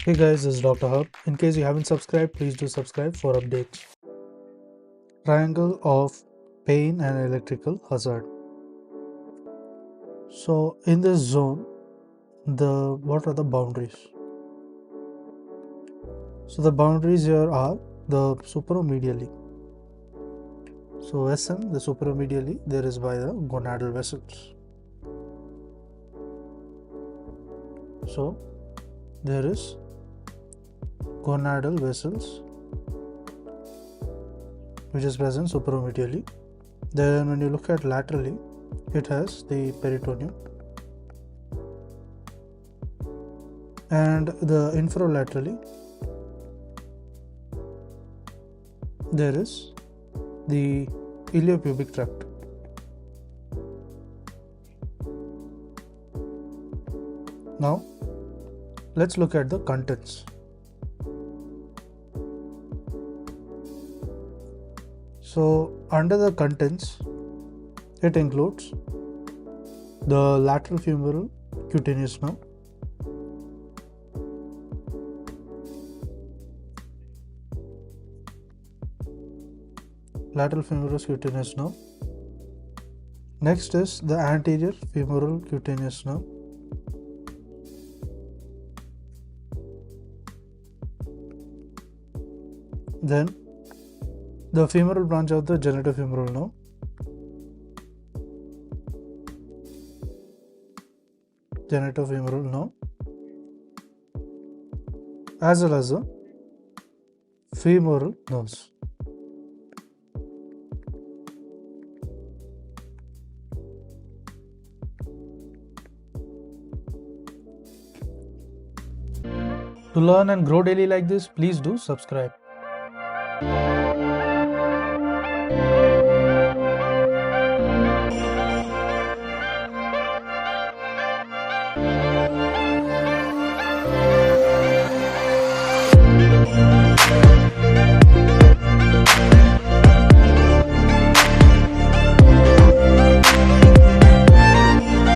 Hey guys, this is Dr. Hub. In case you haven't subscribed, please do subscribe for updates. Triangle of pain and electrical hazard. So in this zone, what are the boundaries? So the boundaries here are the supromedially. So SM, the supromedially, there is by the gonadal vessels. So there is gonadal vessels which is present supromedially. Then when you look at laterally, it has the peritoneum, and the infralaterally there is the iliopubic tract. Now let's look at the contents. So under the contents, it includes the lateral femoral cutaneous nerve, Next is the anterior femoral cutaneous nerve. Then the femoral branch of the genitofemoral nerve. As well as the femoral nerves. To learn and grow daily like this, please do subscribe.